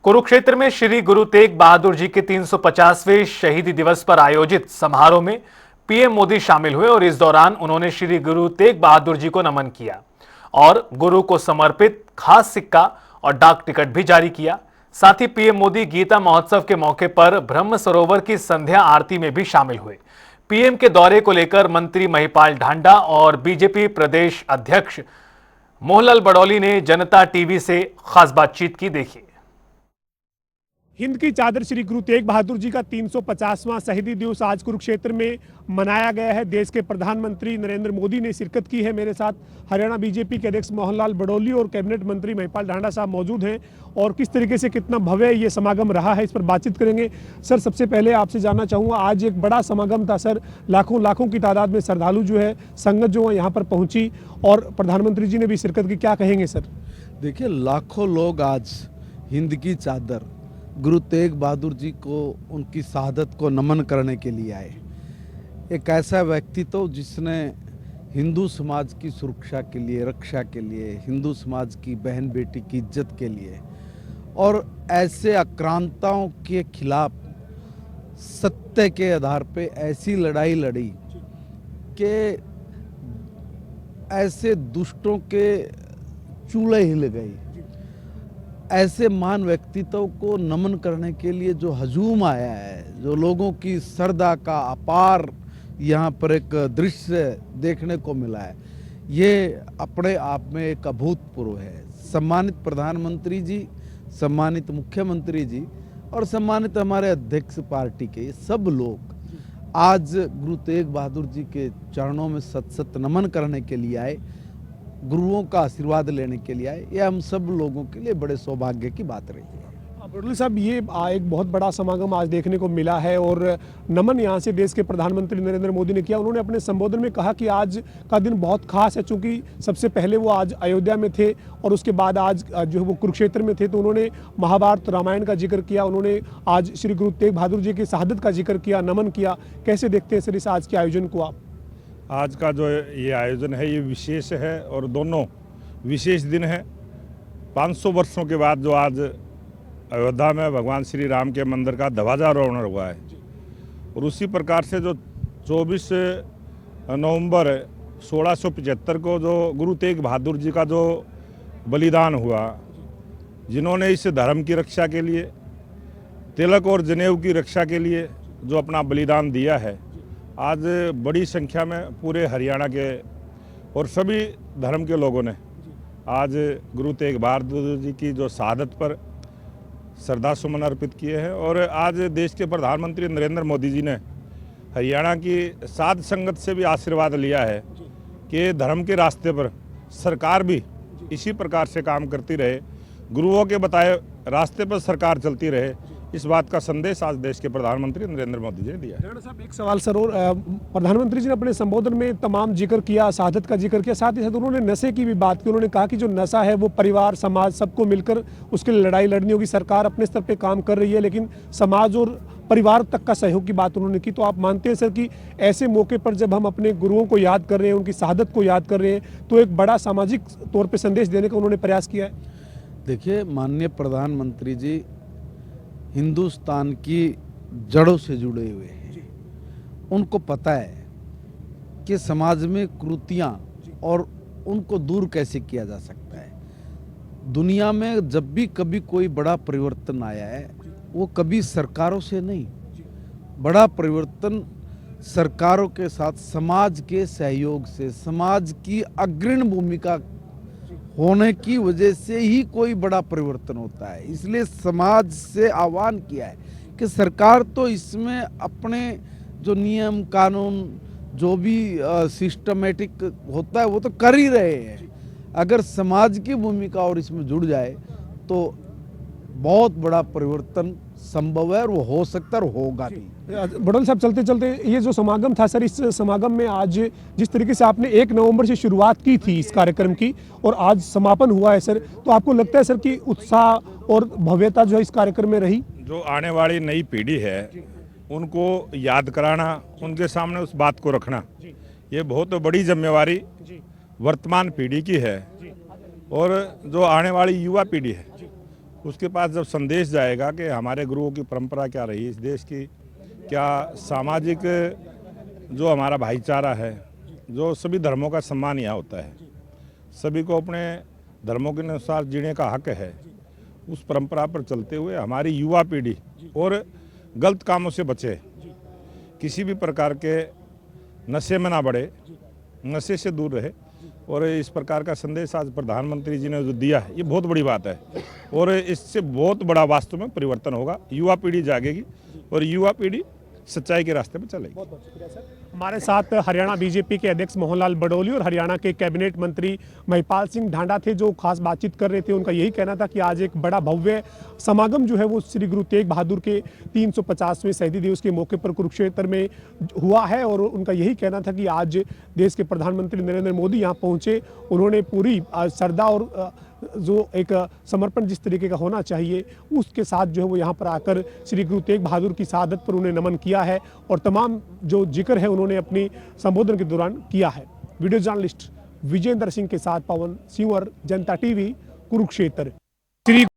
कुरुक्षेत्र में श्री गुरु तेग बहादुर जी के 350वें शहीदी दिवस पर आयोजित समारोह में पीएम मोदी शामिल हुए और इस दौरान उन्होंने श्री गुरु तेग बहादुर जी को नमन किया और गुरु को समर्पित खास सिक्का और डाक टिकट भी जारी किया। साथ ही पीएम मोदी गीता महोत्सव के मौके पर ब्रह्म सरोवर की संध्या आरती में भी शामिल हुए। पीएम के दौरे को लेकर मंत्री महिपाल ढांडा और बीजेपी प्रदेश अध्यक्ष मोहनलाल बड़ौली ने जनता टीवी से खास बातचीत की। देखिए। हिंद की चादर श्री गुरु तेग बहादुर जी का 350वां शहीदी दिवस आज कुरुक्षेत्र में मनाया गया है। देश के प्रधानमंत्री नरेंद्र मोदी ने शिरकत की है। मेरे साथ हरियाणा बीजेपी के अध्यक्ष मोहनलाल बड़ौली और कैबिनेट मंत्री महिपाल ढांडा साहब मौजूद हैं और किस तरीके से कितना भव्य ये समागम रहा है इस पर बातचीत करेंगे। सर, सबसे पहले आपसे जानना चाहूँगा, आज एक बड़ा समागम था सर, लाखों की तादाद में श्रद्धालु जो है, संगत जो है यहाँ पर पहुँची और प्रधानमंत्री जी ने भी शिरकत की, क्या कहेंगे सर? देखिए, लाखों लोग आज हिंद की चादर गुरु तेग बहादुर जी को उनकी शहादत को नमन करने के लिए आए। एक ऐसा व्यक्तित्व जिसने हिंदू समाज की सुरक्षा के लिए, रक्षा के लिए, हिंदू समाज की बहन बेटी की इज्जत के लिए और ऐसे आक्रांताओं के खिलाफ सत्य के आधार पे ऐसी लड़ाई लड़ी कि ऐसे दुष्टों के चूल्हे हिल गए। ऐसे महान व्यक्तित्व को नमन करने के लिए जो हजूम आया है, जो लोगों की श्रद्धा का अपार यहाँ पर एक दृश्य देखने को मिला है, ये अपने आप में एक अभूतपूर्व है। सम्मानित प्रधानमंत्री जी, सम्मानित मुख्यमंत्री जी और सम्मानित हमारे अध्यक्ष पार्टी के सब लोग आज गुरु तेग बहादुर जी के चरणों में सत सत नमन करने के लिए आए, गुरुओं का आशीर्वाद लेने के लिए आए। ये हम सब लोगों के लिए बड़े सौभाग्य की बात रही है। बड़ौली साहब, ये एक बहुत बड़ा समागम आज देखने को मिला है और नमन यहाँ से देश के प्रधानमंत्री नरेंद्र मोदी ने किया। उन्होंने अपने संबोधन में कहा कि आज का दिन बहुत खास है, चूंकि सबसे पहले वो आज अयोध्या में थे और उसके बाद आज जो है वो कुरुक्षेत्र में थे, तो उन्होंने महाभारत रामायण का जिक्र किया। उन्होंने आज श्री गुरु तेग बहादुर जी की शहादत का जिक्र किया, नमन किया। कैसे देखते हैं सर इस आज के आयोजन को आप? आज का जो ये आयोजन है ये विशेष है और दोनों विशेष दिन है। 500 वर्षों के बाद जो आज अयोध्या में भगवान श्री राम के मंदिर का ध्वजारोहण हुआ है और उसी प्रकार से जो 24 नवंबर 1675 को जो गुरु तेग बहादुर जी का जो बलिदान हुआ, जिन्होंने इस धर्म की रक्षा के लिए, तिलक और जनेऊ की रक्षा के लिए जो अपना बलिदान दिया है, आज बड़ी संख्या में पूरे हरियाणा के और सभी धर्म के लोगों ने आज गुरु तेग बहादुर जी की जो शहादत पर श्रद्धा सुमन अर्पित किए हैं। और आज देश के प्रधानमंत्री नरेंद्र मोदी जी ने हरियाणा की साध संगत से भी आशीर्वाद लिया है कि धर्म के रास्ते पर सरकार भी इसी प्रकार से काम करती रहे, गुरुओं के बताए रास्ते पर सरकार चलती रहे। इस बात का संदेश आज देश के प्रधानमंत्री नरेंद्र मोदी जी ने दिया है। साहब, एक सवाल सर, और प्रधानमंत्री जी ने अपने संबोधन में तमाम जिक्र किया, शहादत का जिक्र किया, साथ ही साथ उन्होंने नशे की भी बात की। उन्होंने कहा कि जो नशा है वो परिवार, समाज सबको मिलकर उसके लिए लड़ाई लड़नी होगी। सरकार अपने स्तर पे काम कर रही है, लेकिन समाज और परिवार तक का सहयोग की बात उन्होंने की। तो आप मानते हैं सर कि ऐसे मौके पर जब हम अपने गुरुओं को याद कर रहे हैं, उनकी शहादत को याद कर रहे हैं, तो एक बड़ा सामाजिक तौर पर संदेश देने का उन्होंने प्रयास किया है? देखिए, माननीय प्रधानमंत्री जी हिंदुस्तान की जड़ों से जुड़े हुए हैं। उनको पता है कि समाज में कुरीतियां और उनको दूर कैसे किया जा सकता है। दुनिया में जब भी कभी कोई बड़ा परिवर्तन आया है, वो कभी सरकारों से नहीं, बड़ा परिवर्तन सरकारों के साथ समाज के सहयोग से, समाज की अग्रणी भूमिका होने की वजह से ही कोई बड़ा परिवर्तन होता है। इसलिए समाज से आह्वान किया है कि सरकार तो इसमें अपने जो नियम कानून जो भी सिस्टमेटिक होता है वो तो कर ही रहे हैं। अगर समाज की भूमिका और इसमें जुड़ जाए तो बहुत बड़ा परिवर्तन संभव है और वो हो सकता है और होगा भी। बड़ौली साहब, चलते चलते ये जो समागम था सर, इस समागम में आज जिस तरीके से आपने 1 नवंबर से शुरुआत की थी इस कार्यक्रम की और आज समापन हुआ है सर, तो आपको लगता है सर कि उत्साह और भव्यता जो है इस कार्यक्रम में रही? जो आने वाली नई पीढ़ी है उनको याद कराना, उनके सामने उस बात को रखना, ये बहुत बड़ी जिम्मेवारी वर्तमान पीढ़ी की है। और जो आने वाली युवा पीढ़ी है उसके पास जब संदेश जाएगा कि हमारे गुरुओं की परंपरा क्या रही इस देश की, क्या सामाजिक जो हमारा भाईचारा है, जो सभी धर्मों का सम्मान यहाँ होता है, सभी को अपने धर्मों के अनुसार जीने का हक है, उस परंपरा पर चलते हुए हमारी युवा पीढ़ी और गलत कामों से बचे, किसी भी प्रकार के नशे में ना बढ़े, नशे से दूर रहे। और इस प्रकार का संदेश आज प्रधानमंत्री जी ने जो दिया है, ये बहुत बड़ी बात है और इससे बहुत बड़ा वास्तव में परिवर्तन होगा। युवा पीढ़ी जागेगी और युवा पीढ़ी सच्चाई के रास्ते पर चलेगी। बहुत बहुत शुक्रिया सर। हमारे साथ हरियाणा बीजेपी के अध्यक्ष मोहनलाल बडोली और हरियाणा के कैबिनेट मंत्री महिपाल सिंह ढांडा थे, जो खास बातचीत कर रहे थे। उनका यही कहना था कि आज एक बड़ा भव्य समागम जो है वो श्री गुरु तेग बहादुर के 350वें शहीदी दिवस के मौके पर कुरुक्षेत्र में हुआ है और उनका यही कहना था कि आज देश के प्रधानमंत्री नरेंद्र मोदी यहाँ पहुँचे, उन्होंने पूरी श्रद्धा और जो एक समर्पण जिस तरीके का होना चाहिए उसके साथ जो है वो यहाँ पर आकर श्री गुरु तेग बहादुर की शहादत पर उन्हें नमन किया है और तमाम जो जिक्र है उन्होंने अपनी संबोधन के दौरान किया है। वीडियो जर्नलिस्ट विजेंद्र सिंह के साथ पवन सिंह, जनता टीवी, कुरुक्षेत्र। श्री